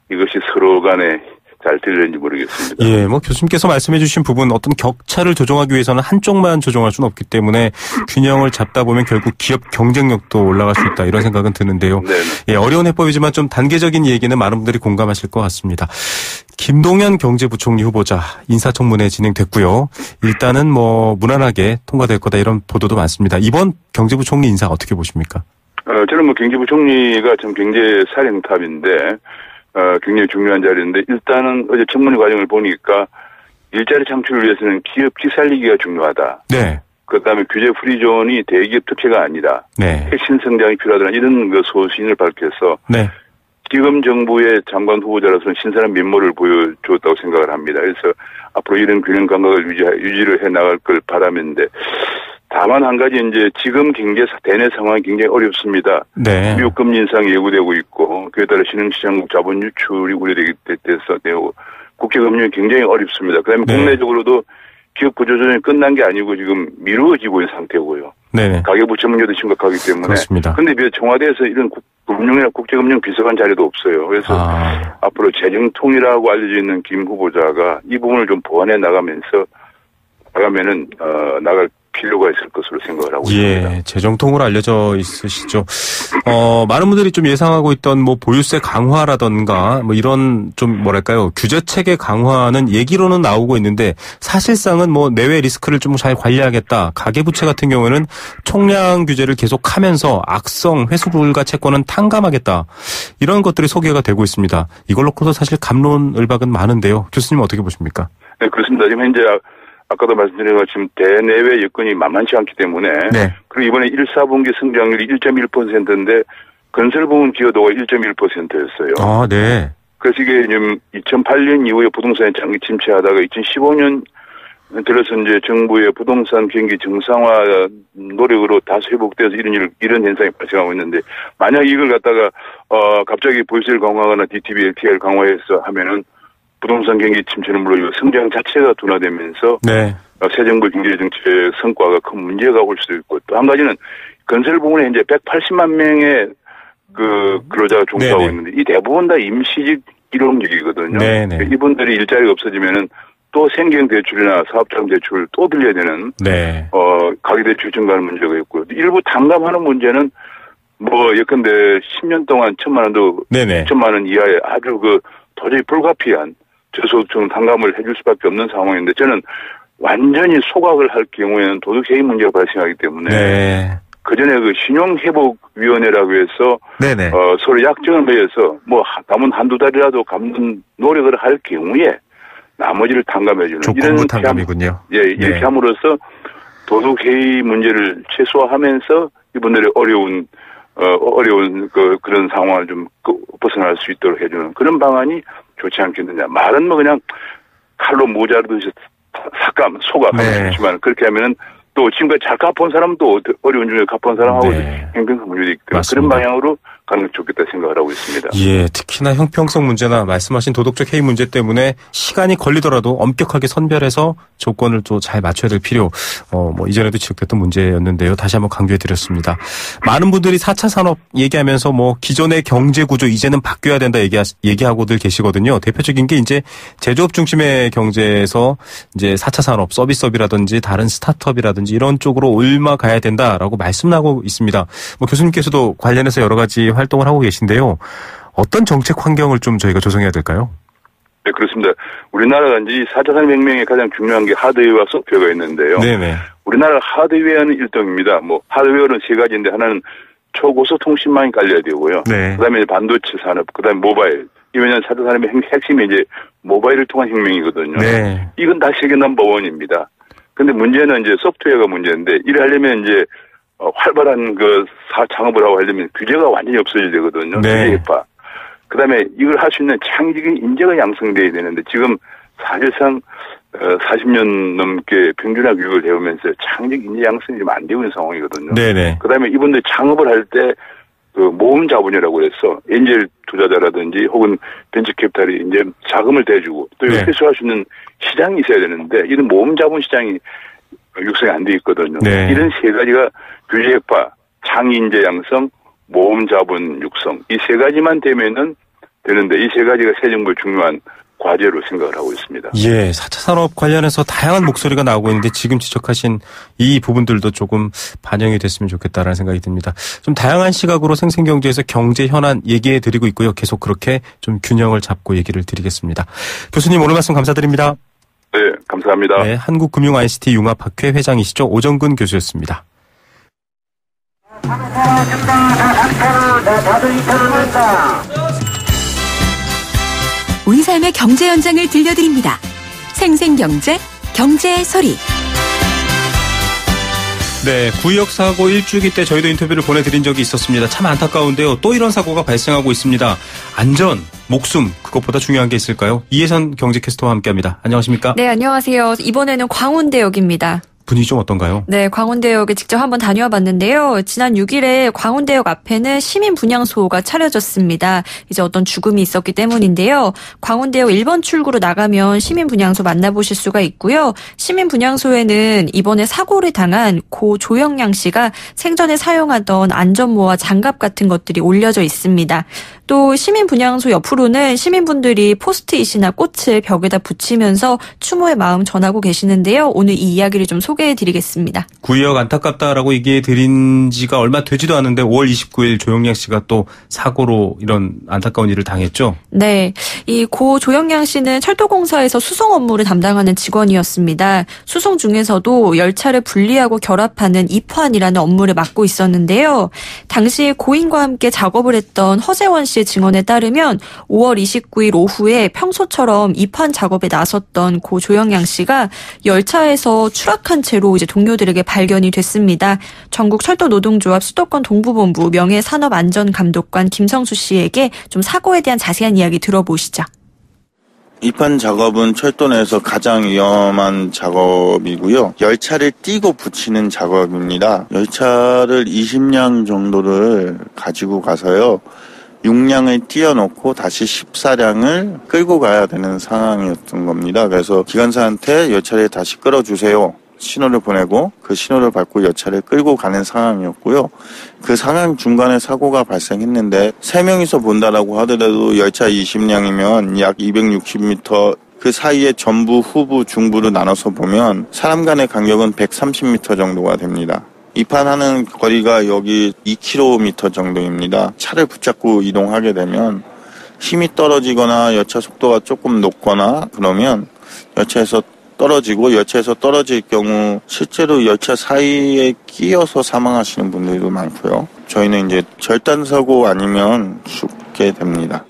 이것이 서로 간에 잘 들리는지 모르겠습니다. 예, 교수님께서 말씀해 주신 부분 어떤 격차를 조정하기 위해서는 한쪽만 조정할 수는 없기 때문에 균형을 잡다 보면 결국 기업 경쟁력도 올라갈 수 있다 이런 생각은 드는데요. 네. 예, 어려운 해법이지만 좀 단계적인 얘기는 많은 분들이 공감하실 것 같습니다. 김동연 경제부총리 후보자 인사청문회 진행됐고요. 일단은 무난하게 통과될 거다 이런 보도도 많습니다. 이번 경제부총리 인사 어떻게 보십니까? 저는 경제부총리가 좀 경제 사령탑인데 굉장히 중요한 자리인데 일단은 어제 청문회 과정을 보니까 일자리 창출을 위해서는 기업 기살리기가 중요하다. 네. 그다음에 규제 프리존이 대기업 특혜가 아니다. 네. 핵심 성장이 필요하다. 이런 소신을 밝혀서 네. 지금 정부의 장관 후보자로서는 신선한 면모를 보여줬다고 생각을 합니다. 그래서 앞으로 이런 균형 감각을 유지를 해 나갈 걸 바라는데 다만 한 가지 이제 지금 경제 대내 상황이 굉장히 어렵습니다. 네. 미국 금리 인상이 예고되고 있고 그에 따라 신흥시장국 자본 유출이 우려되기 때문에 국제 금융이 굉장히 어렵습니다. 그다음에 네. 국내적으로도 기업 구조조정이 끝난 게 아니고 지금 미루어지고 있는 상태고요. 네. 가계부채 문제도 심각하기 때문에. 그렇습니다. 그런데 청와대에서 이런 금융이나 국제금융 비서관 자리도 없어요. 그래서 앞으로 재정통이라고 알려져 있는 김 후보자가 이 부분을 좀 보완해 나가면은 나갈 필요가 있을 것으로 생각을 하고 있습니다. 예, 재정통으로 알려져 있으시죠. 많은 분들이 좀 예상하고 있던 보유세 강화라던가 이런 좀 규제 체계 강화는 얘기로는 나오고 있는데 사실상은 내외 리스크를 좀 잘 관리하겠다. 가계부채 같은 경우에는 총량 규제를 계속하면서 악성 회수 불가 채권은 탕감하겠다. 이런 것들이 소개가 되고 있습니다. 이걸 놓고서 사실 갑론을박은 많은데요. 교수님 어떻게 보십니까? 네, 그렇습니다. 지금 현재 아까도 말씀드린 것처럼 대내외 여건이 만만치 않기 때문에 네. 그리고 이번에 1, 4분기 성장률이 1.1%인데 건설 부문 기여도가 1.1%였어요. 아, 네. 그래서 이게 지금 2008년 이후에 부동산이 장기 침체하다가 2015년 들어서 이제 정부의 부동산 경기 정상화 노력으로 다시 회복돼서 이런 현상이 발생하고 있는데 만약 이걸 갖다가 갑자기 보유세를 강화하거나 DTB, LTL 강화해서 하면은 부동산 경기 침체는 물론 성장 자체가 둔화되면서 네. 새 정부 경제정책 성과가 큰 문제가 올 수도 있고 또 한 가지는 건설 부문에 이제 180만 명의 근로자가 종사하고 네네. 있는데 이 대부분 다 임시직 일용직이거든요. 네네. 이분들이 일자리가 없어지면은 또 생계형 대출이나 사업자금 대출을 또 빌려야 되는 네. 가계대출 증가하는 문제가 있고요. 일부 탕감하는 문제는 예컨대 10년 동안 1,000만 원도 2천만 원 이하의 아주 도저히 불가피한 저소득층 탕감을 해줄 수밖에 없는 상황인데 저는 완전히 소각을 할 경우에는 도덕해이 문제가 발생하기 때문에 네. 그전에 신용회복위원회라고 해서 서로 약정을 맺어서 담은 한두 달이라도 갚는 노력을 할 경우에 나머지를 탕감해주는 조건부 탕감이군요. 이렇게 함으로써 도덕해이 문제를 최소화하면서 이분들의 어려운 그런 상황을 좀 벗어날 수 있도록 해주는 그런 방안이 좋지 않겠느냐. 말은 그냥 칼로 모자르듯이 소각하면 좋지만 그렇게 하면은 또 지금까지 잘 갚은 사람도 어려운 중에 갚은 사람하고 형평성 문제도 있기 때문에 그런 방향으로 가는 게 좋겠다 생각을 하고 있습니다. 예, 특히나 형평성 문제나 말씀하신 도덕적 해이 문제 때문에 시간이 걸리더라도 엄격하게 선별해서 조건을 또 잘 맞춰야 될 필요, 이전에도 지적됐던 문제였는데요. 다시 한번 강조해 드렸습니다. 많은 분들이 4차 산업 얘기하면서 기존의 경제 구조 이제는 바뀌어야 된다 얘기하고들 계시거든요. 대표적인 게 이제 제조업 중심의 경제에서 이제 4차 산업, 서비스업이라든지 다른 스타트업이라든지 이런 쪽으로 옮아가야 된다라고 말씀하고 있습니다. 교수님께서도 관련해서 여러 가지 활동을 하고 계신데요. 어떤 정책 환경을 좀 저희가 조성해야 될까요? 네, 그렇습니다. 우리나라가 이제 4차 산업혁명에 가장 중요한 게 하드웨어와 소프트웨어가 있는데요. 네네. 우리나라 하드웨어는 1등입니다. 하드웨어는 세 가지인데 하나는 초고속 통신망이 깔려야 되고요. 네. 그다음에 반도체 산업, 그다음에 모바일. 이거는 4차 산업의 핵심이 이제 모바일을 통한 혁명이거든요. 네. 이건 다 세계 넘버원입니다. 근데 문제는 이제 소프트웨어가 문제인데 이래 하려면 이제 활발한 창업을 하고 하려면 규제가 완전히 없어져야 되거든요. 네. 규제 획파. 그다음에 이걸 할 수 있는 창의적인 인재가 양성돼야 되는데 지금 사실상 40년 넘게 평준화 교육을 배우면서 창의적 인재 양성이 좀 안 되고 있는 상황이거든요. 네네. 그다음에 이분들 창업을 할 때 모험 자본이라고 해서 엔젤 투자자라든지 혹은 벤처캐피탈이 이제 자금을 대주고 또 네. 회수할 수 있는 시장이 있어야 되는데 이런 모험 자본 시장이 육성이 안 돼 있거든요. 네. 이런 세 가지가 규제 획파, 창의 인재 양성, 모험 자본 육성 이 세 가지만 되면은 되는데 이 세 가지가 새 정부의 중요한 과제로 생각을 하고 있습니다. 예, 4차 산업 관련해서 다양한 목소리가 나오고 있는데 지금 지적하신 이 부분들도 조금 반영이 됐으면 좋겠다라는 생각이 듭니다. 좀 다양한 시각으로 생생경제에서 경제 현안 얘기해 드리고 있고요. 계속 그렇게 좀 균형을 잡고 얘기를 드리겠습니다. 교수님 오늘 말씀 감사드립니다. 네, 감사합니다. 네, 한국금융 ICT 융합학회 회장이시죠. 오정근 교수였습니다. 우리 삶의 경제 현장을 들려드립니다. 생생경제, 경제의 소리. 네, 구역 사고 일주기 때 저희도 인터뷰를 보내드린 적이 있었습니다. 참 안타까운데요. 또 이런 사고가 발생하고 있습니다. 안전, 목숨, 그것보다 중요한 게 있을까요? 이혜선 경제캐스터와 함께합니다. 안녕하십니까? 네, 안녕하세요. 이번에는 광운대역입니다. 분위기 좀 어떤가요? 네, 광운대역에 직접 한번 다녀와 봤는데요. 지난 6일에 광운대역 앞에는 시민 분향소가 차려졌습니다. 이제 어떤 죽음이 있었기 때문인데요. 광운대역 1번 출구로 나가면 시민 분향소 만나보실 수가 있고요. 시민 분향소에는 이번에 사고를 당한 고 조영양 씨가 생전에 사용하던 안전모와 장갑 같은 것들이 올려져 있습니다. 또 시민 분향소 옆으로는 시민분들이 포스트잇이나 꽃을 벽에다 붙이면서 추모의 마음 전하고 계시는데요. 오늘 이 이야기를 좀 소개해드리겠습니다. 구역 안타깝다라고 얘기해드린 지가 얼마 되지도 않은데 5월 29일 조영양 씨가 또 사고로 이런 안타까운 일을 당했죠? 네. 이 고 조영양 씨는 철도공사에서 수송 업무를 담당하는 직원이었습니다. 수송 중에서도 열차를 분리하고 결합하는 입환이라는 업무를 맡고 있었는데요. 당시 고인과 함께 작업을 했던 허재원 씨의 증언에 따르면 5월 29일 오후에 평소처럼 입환 작업에 나섰던 고 조영양 씨가 열차에서 추락한 채로 이제 동료들에게 발견이 됐습니다. 전국철도노동조합 수도권 동부본부 명예산업안전감독관 김성수 씨에게 좀 사고에 대한 자세한 이야기 들어보시죠. 입환 작업은 철도 내에서 가장 위험한 작업이고요. 열차를 띄고 붙이는 작업입니다. 열차를 20량 정도를 가지고 가서요. 6량을 띄워놓고 다시 14량을 끌고 가야 되는 상황이었던 겁니다. 그래서 기관사한테 열차를 다시 끌어주세요. 신호를 보내고 그 신호를 받고 열차를 끌고 가는 상황이었고요. 그 상황 중간에 사고가 발생했는데 3명이서 본다라고 하더라도 열차 20량이면 약 260m 그 사이에 전부, 후부, 중부로 나눠서 보면 사람 간의 간격은 130m 정도가 됩니다. 입환하는 거리가 여기 2km 정도입니다. 차를 붙잡고 이동하게 되면 힘이 떨어지거나 열차 속도가 조금 높거나 그러면 열차에서 떨어지고 열차에서 떨어질 경우 실제로 열차 사이에 끼어서 사망하시는 분들도 많고요. 저희는 이제 절단사고 아니면 죽게 됩니다.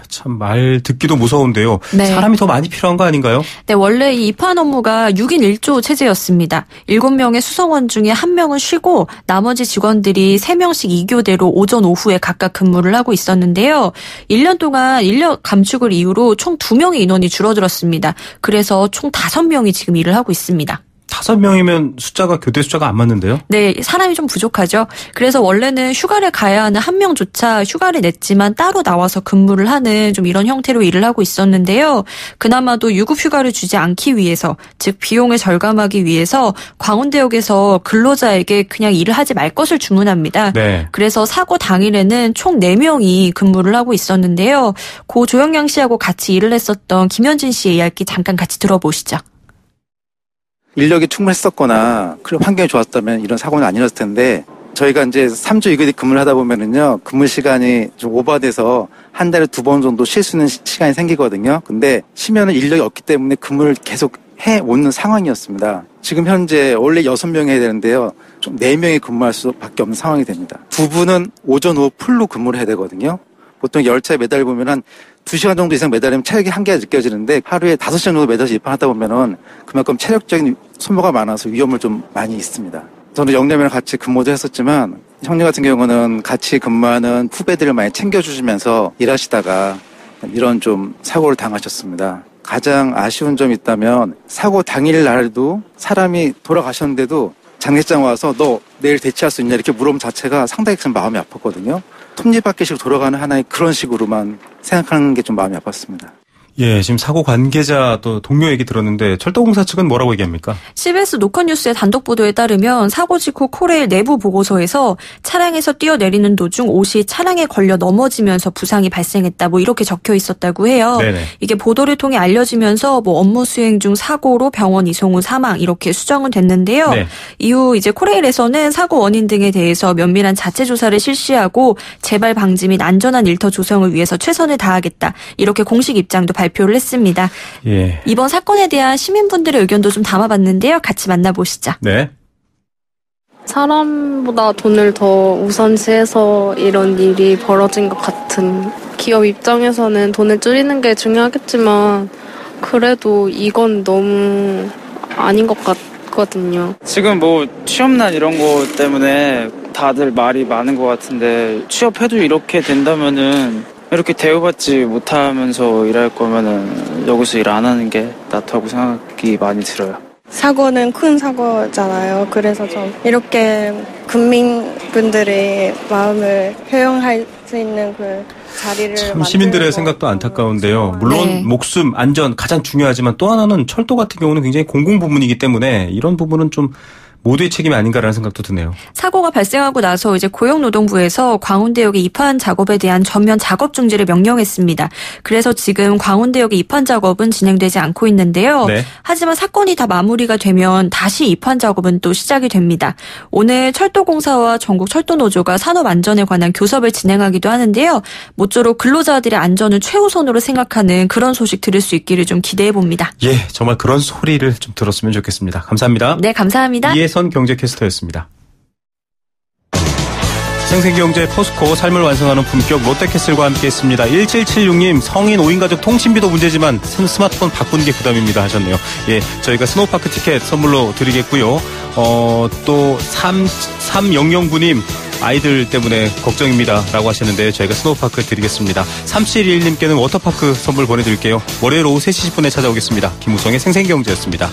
참 말 듣기도 무서운데요. 네. 사람이 더 많이 필요한 거 아닌가요? 네, 원래 이 입환 업무가 6인 1조 체제였습니다. 7명의 수송원 중에 1명은 쉬고 나머지 직원들이 3명씩 2교대로 오전 오후에 각각 근무를 하고 있었는데요. 1년 동안 인력 감축을 이유로 총 2명의 인원이 줄어들었습니다. 그래서 총 5명이 지금 일을 하고 있습니다. 5명이면 교대 숫자가 안 맞는데요? 네, 사람이 좀 부족하죠. 그래서 원래는 휴가를 가야 하는 한 명조차 휴가를 냈지만 따로 나와서 근무를 하는 좀 이런 형태로 일을 하고 있었는데요. 그나마도 유급 휴가를 주지 않기 위해서, 즉 비용을 절감하기 위해서 광운대역에서 근로자에게 그냥 일을 하지 말 것을 주문합니다. 네. 그래서 사고 당일에는 총 4명이 근무를 하고 있었는데요. 고 조영양 씨하고 같이 일을 했었던 김현진 씨의 이야기 잠깐 같이 들어보시죠. 인력이 충분했었거나 그런 환경이 좋았다면 이런 사고는 아니었을 텐데 저희가 이제 3주 2급 근무를 하다 보면은요 근무 시간이 좀 오버돼서 한 달에 2번 정도 쉴 수 있는 시간이 생기거든요. 근데 쉬면은 인력이 없기 때문에 근무를 계속 해오는 상황이었습니다. 지금 현재 원래 6명이 해야 되는데요. 좀 4명이 근무할 수밖에 없는 상황이 됩니다. 2분은 오전 오후 풀로 근무를 해야 되거든요. 보통 열차에 매달리면 한 2시간 정도 이상 매달리면 체력이 한계가 느껴지는데 하루에 5시간 정도 매달려서 입항하다 보면은 그만큼 체력적인 소모가 많아서 위험을 좀 많이 있습니다. 저는 영남이랑 같이 근무도 했었지만 형님 같은 경우는 같이 근무하는 후배들을 많이 챙겨주시면서 일하시다가 이런 좀 사고를 당하셨습니다. 가장 아쉬운 점이 있다면 사고 당일 날에도 사람이 돌아가셨는데도 장례장 와서 너 내일 대치할 수 있냐 이렇게 물어본 자체가 상당히 큰 마음이 아팠거든요. 톱니바퀴식으로 돌아가는 하나의 그런 식으로만 생각하는 게 좀 마음이 아팠습니다. 예, 지금 사고 관계자 또 동료 얘기 들었는데 철도공사 측은 뭐라고 얘기합니까? CBS 노컷뉴스의 단독 보도에 따르면 사고 직후 코레일 내부 보고서에서 차량에서 뛰어내리는 도중 옷이 차량에 걸려 넘어지면서 부상이 발생했다 이렇게 적혀 있었다고 해요. 네네. 이게 보도를 통해 알려지면서 업무 수행 중 사고로 병원 이송 후 사망 이렇게 수정은 됐는데요. 네. 이후 이제 코레일에서는 사고 원인 등에 대해서 면밀한 자체 조사를 실시하고 재발 방지 및 안전한 일터 조성을 위해서 최선을 다하겠다 이렇게 공식 입장도 발표를 했습니다. 예. 이번 사건에 대한 시민분들의 의견도 좀 담아봤는데요. 같이 만나보시죠. 네. 사람보다 돈을 더 우선시해서 이런 일이 벌어진 것 같은 기업 입장에서는 돈을 줄이는 게 중요하겠지만 그래도 이건 너무 아닌 것 같거든요. 지금 취업난 이런 거 때문에 다들 말이 많은 것 같은데 취업해도 이렇게 된다면은 이렇게 대우받지 못하면서 일할 거면은 여기서 일 안 하는 게 낫다고 생각이 많이 들어요. 사고는 큰 사고잖아요. 그래서 좀 이렇게 국민분들의 마음을 표현할 수 있는 그 자리를 참 시민들의 생각도 안타까운데요. 물론 네. 목숨, 안전 가장 중요하지만 또 하나는 철도 같은 경우는 굉장히 공공 부문이기 때문에 이런 부분은 좀 모두의 책임이 아닌가라는 생각도 드네요. 사고가 발생하고 나서 이제 고용노동부에서 광운대역의 입환 작업에 대한 전면 작업 중지를 명령했습니다. 그래서 지금 광운대역의 입환 작업은 진행되지 않고 있는데요. 네. 하지만 사건이 다 마무리가 되면 다시 입환 작업은 또 시작이 됩니다. 오늘 철도공사와 전국철도노조가 산업안전에 관한 교섭을 진행하기도 하는데요. 모쪼록 근로자들의 안전을 최우선으로 생각하는 그런 소식 들을 수 있기를 좀 기대해 봅니다. 예, 정말 그런 소리를 좀 들었으면 좋겠습니다. 감사합니다. 네, 감사합니다. 이혜선 경제캐스터였습니다. 생생경제 포스코 삶을 완성하는 품격 롯데캐슬과 함께했습니다. 1776님 성인 5인 가족 통신비도 문제지만 스마트폰 바꾸는 게 부담입니다 하셨네요. 예, 저희가 스노우파크 티켓 선물로 드리겠고요. 또 3300부님 아이들 때문에 걱정입니다 라고 하셨는데 저희가 스노우파크 드리겠습니다. 3721님께는 워터파크 선물 보내드릴게요. 월요일 오후 3시 10분에 찾아오겠습니다. 김우성의 생생경제였습니다.